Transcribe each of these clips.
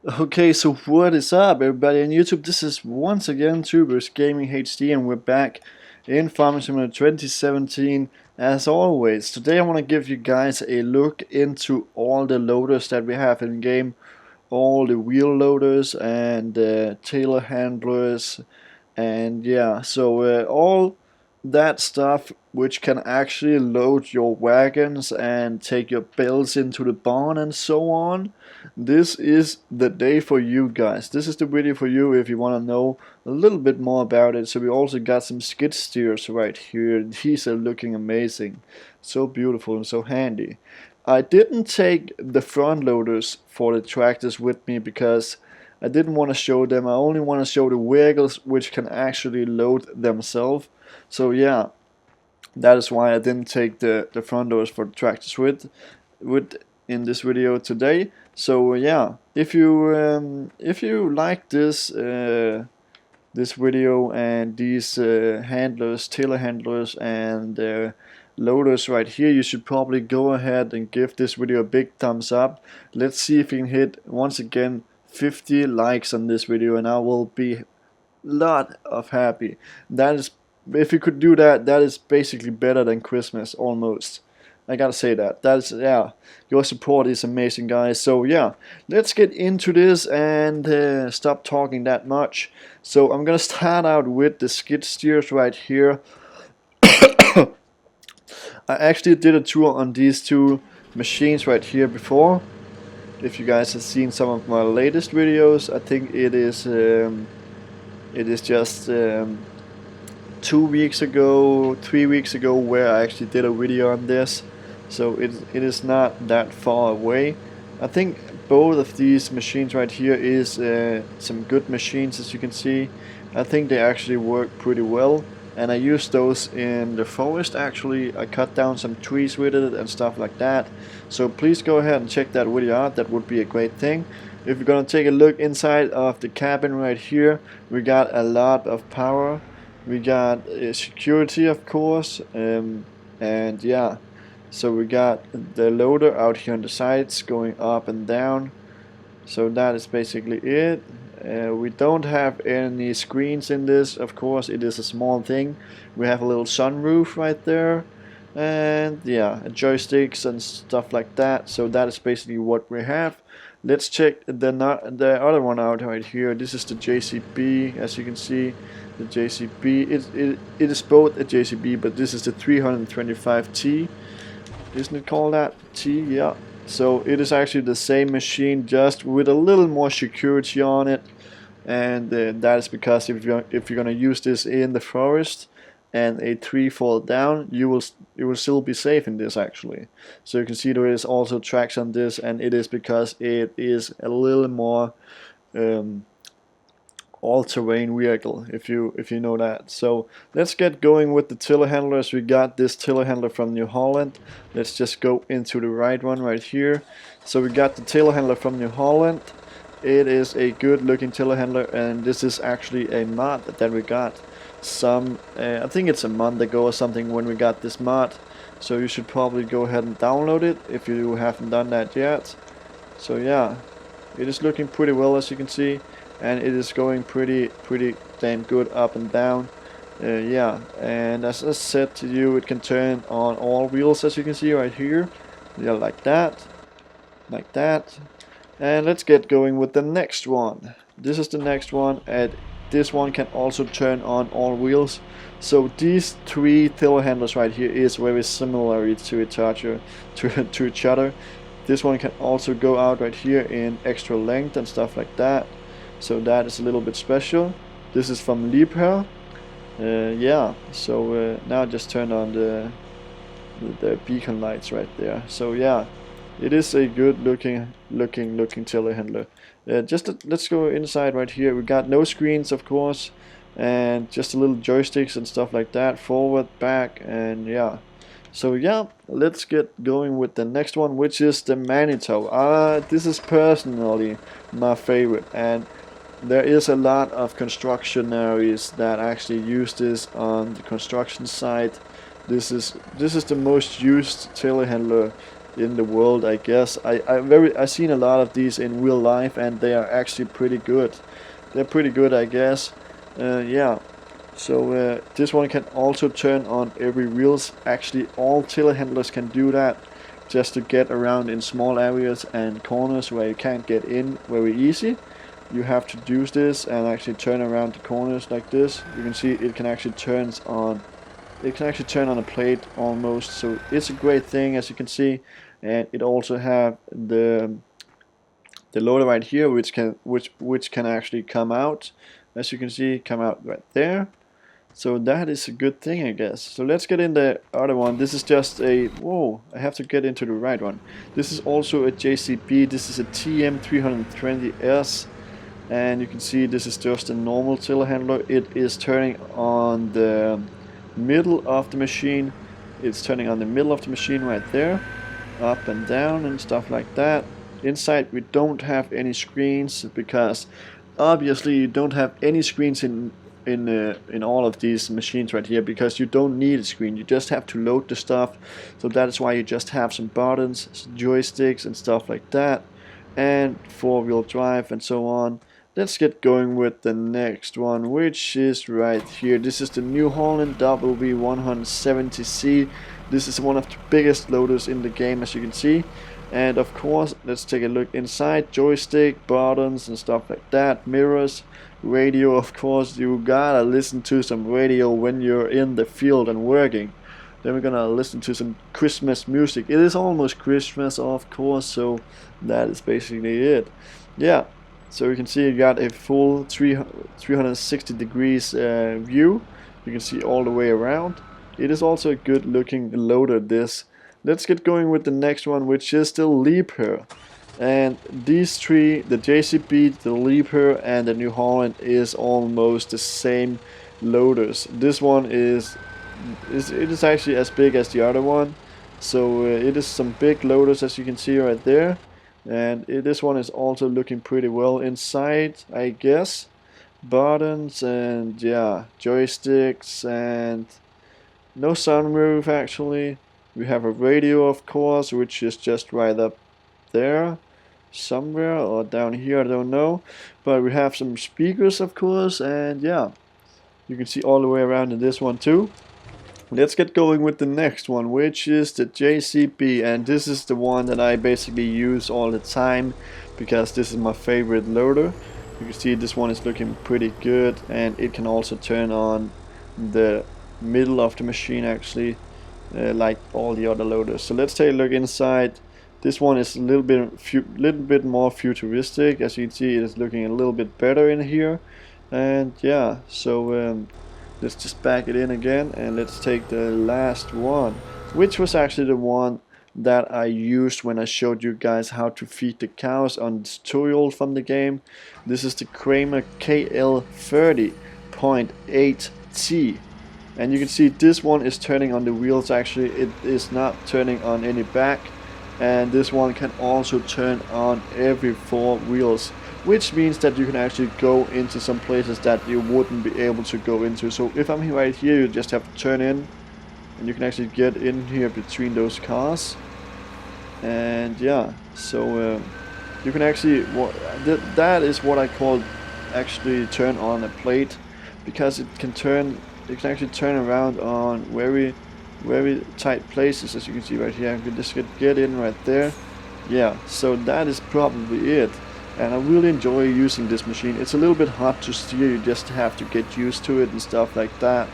Okay, so what is up, everybody on YouTube? This is once again Tubers Gaming HD, and we're back in Farming Simulator 2017 as always. Today I want to give you guys a look into all the loaders that we have in game, all the wheel loaders and telehandlers, and yeah, so all that stuff which can actually load your wagons and take your bales into the barn and so on. This is the day for you guys. This is the video for you if you want to know a little bit more about it. So we also got some skid steers right here. These are looking amazing. So beautiful and so handy. I didn't take the front loaders for the tractors with me because I didn't want to show them. I only want to show the vehicles which can actually load themselves. So yeah, that is why I didn't take the front doors for the tractors with in this video today. So yeah, if you like this video and these handlers, telehandlers and loaders right here, you should probably go ahead and give this video a big thumbs up. Let's see if we can hit once again 50 likes on this video, and I will be lot of happy. That is, if you could do that, that is basically better than Christmas almost. I gotta say that. That's, yeah, your support is amazing, guys. So yeah, let's get into this and stop talking that much. So I'm gonna start out with the skid steers right here. I actually did a tour on these two machines right here before. If you guys have seen some of my latest videos, I think it is just 2 weeks ago, 3 weeks ago, where I actually did a video on this. So it is not that far away. I think both of these machines right here is some good machines, as you can see. I think they actually work pretty well, and I used those in the forest. Actually, I cut down some trees with it and stuff like that. So please go ahead and check that video out. That would be a great thing. If you're gonna take a look inside of the cabin right here, we got a lot of power. We got security, of course, and yeah. So we got the loader out here on the sides going up and down. So that is basically it. We don't have any screens in this, of course. It is a small thing. We have a little sunroof right there, and yeah, joysticks and stuff like that. So that is basically what we have. Let's check the other one out right here. This is the JCB, as you can see. The JCB, it is both a JCB, but this is the 325T. Isn't it called that? T, yeah. So it is actually the same machine, just with a little more security on it, and that is because if you're gonna use this in the forest and a tree fall down, you will still be safe in this actually. So you can see there is also tracks on this, and it is because it is a little more all-terrain vehicle, if you know that. So let's get going with the telehandlers. We got this telehandler from New Holland. Let's just go into the right one right here. So we got the telehandler from New Holland. It is a good looking telehandler, and this is actually a mod that we got some I think it's a month ago or something when we got this mod. So you should probably go ahead and download it if you haven't done that yet. So yeah, it is looking pretty well, as you can see, and it is going pretty damn good up and down. Yeah, and as I said to you, it can turn on all wheels, as you can see right here. Yeah, like that, and let's get going with the next one. This is the next one, and this one can also turn on all wheels. So these three telehandlers right here is very similar to each other. This one can also go out right here in extra length and stuff like that. So that is a little bit special. This is from Liebherr. Yeah, so now just turn on the beacon lights right there. So yeah, it is a good looking telehandler. Let's go inside right here. We got no screens, of course, and just a little joysticks and stuff like that, forward, back, and yeah. So yeah, let's get going with the next one, which is the Manito. This is personally my favorite, and there is a lot of constructionaries that actually use this on the construction site. This is the most used telehandler in the world, I guess. I've seen a lot of these in real life, and they are actually pretty good. They're pretty good, I guess. Yeah. So this one can also turn on every wheels. Actually, all telehandlers can do that, just to get around in small areas and corners where you can't get in very easy. You have to use this and actually turn around the corners like this. You can see it can actually turn on. It can actually turn on a plate almost. So it's a great thing, as you can see, and it also have the loader right here, which can actually come out. As you can see, come out right there. So that is a good thing, I guess. So let's get in the other one. This is just a... Whoa, I have to get into the right one. This is also a JCB. This is a TM320S. And you can see this is just a normal telehandler. It is turning on the middle of the machine. It's turning on the middle of the machine right there. Up and down and stuff like that. Inside we don't have any screens, because obviously you don't have any screens in all of these machines right here, because you don't need a screen. You just have to load the stuff. So that is why you just have some buttons, some joysticks and stuff like that, and four-wheel drive and so on. Let's get going with the next one, which is right here. This is the New Holland W170C. This is one of the biggest loaders in the game, as you can see. And of course, let's take a look inside. Joystick, buttons and stuff like that, mirrors, radio. Of course, you gotta listen to some radio when you're in the field and working. Then we're gonna listen to some Christmas music. It is almost Christmas, of course, so that is basically it. Yeah, so you can see you got a full 360 degrees view. You can see all the way around. It is also a good looking loader, this. Let's get going with the next one, which is the Leaper. And these three, the JCB, the Leaper and the New Holland, is almost the same loaders. This one is actually as big as the other one. So it is some big loaders, as you can see right there. And this one is also looking pretty well inside, I guess. Buttons and yeah, joysticks and no sunroof actually. We have a radio, of course, which is just right up there somewhere, or down here, I don't know. But we have some speakers, of course, and yeah, you can see all the way around in this one too. Let's get going with the next one, which is the JCB, and this is the one that I basically use all the time, because this is my favorite loader. You can see this one is looking pretty good, and it can also turn on the middle of the machine actually. Like all the other loaders. So let's take a look inside. This one is a little bit more futuristic. As you can see, it is looking a little bit better in here. And yeah, so let's just back it in again, and let's take the last one, which was actually the one that I used when I showed you guys how to feed the cows on the tutorial from the game. This is the Kramer KL30.8T. And you can see this one is turning on the wheels actually. It is not turning on any back. And this one can also turn on every four wheels, which means that you can actually go into some places that you wouldn't be able to go into. So if I'm right here, you just have to turn in, and you can actually get in here between those cars. And yeah, so you can actually, that is what I call actually turn on a plate, because it can actually turn around on very tight places, as you can see right here. You can just get in right there. Yeah, so that is probably it. And I really enjoy using this machine. It's a little bit hard to steer, you just have to get used to it and stuff like that.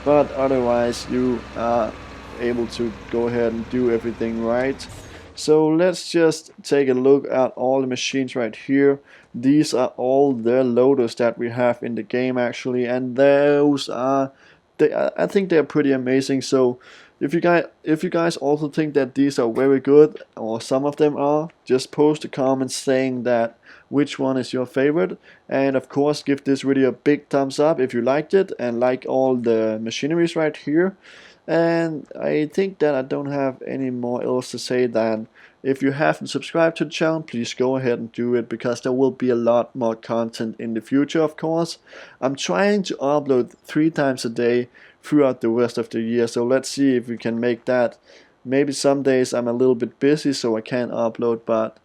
But otherwise you are able to go ahead and do everything right. So let's just take a look at all the machines right here. These are all the loaders that we have in the game actually, and those are, I think they're pretty amazing. So if you guys also think that these are very good, or some of them are, just post a comment saying that which one is your favorite. And of course give this video a big thumbs up if you liked it, and like all the machineries right here. And I think that I don't have any more else to say than, if you haven't subscribed to the channel, please go ahead and do it, because there will be a lot more content in the future, of course. I'm trying to upload 3 times a day throughout the rest of the year, so let's see if we can make that Maybe some days I'm a little bit busy, so I can't upload, but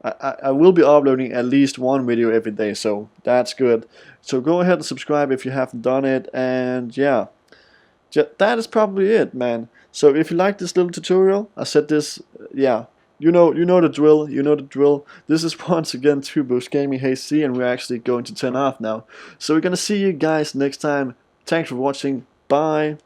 I will be uploading at least one video every day, so that's good. So go ahead and subscribe if you haven't done it, and yeah, that is probably it, man. So if you like this little tutorial, I said this, yeah, you know the drill, you know the drill. This is once again 2Boost Gaming HC, and we're actually going to turn off now. So we're gonna see you guys next time. Thanks for watching. Bye.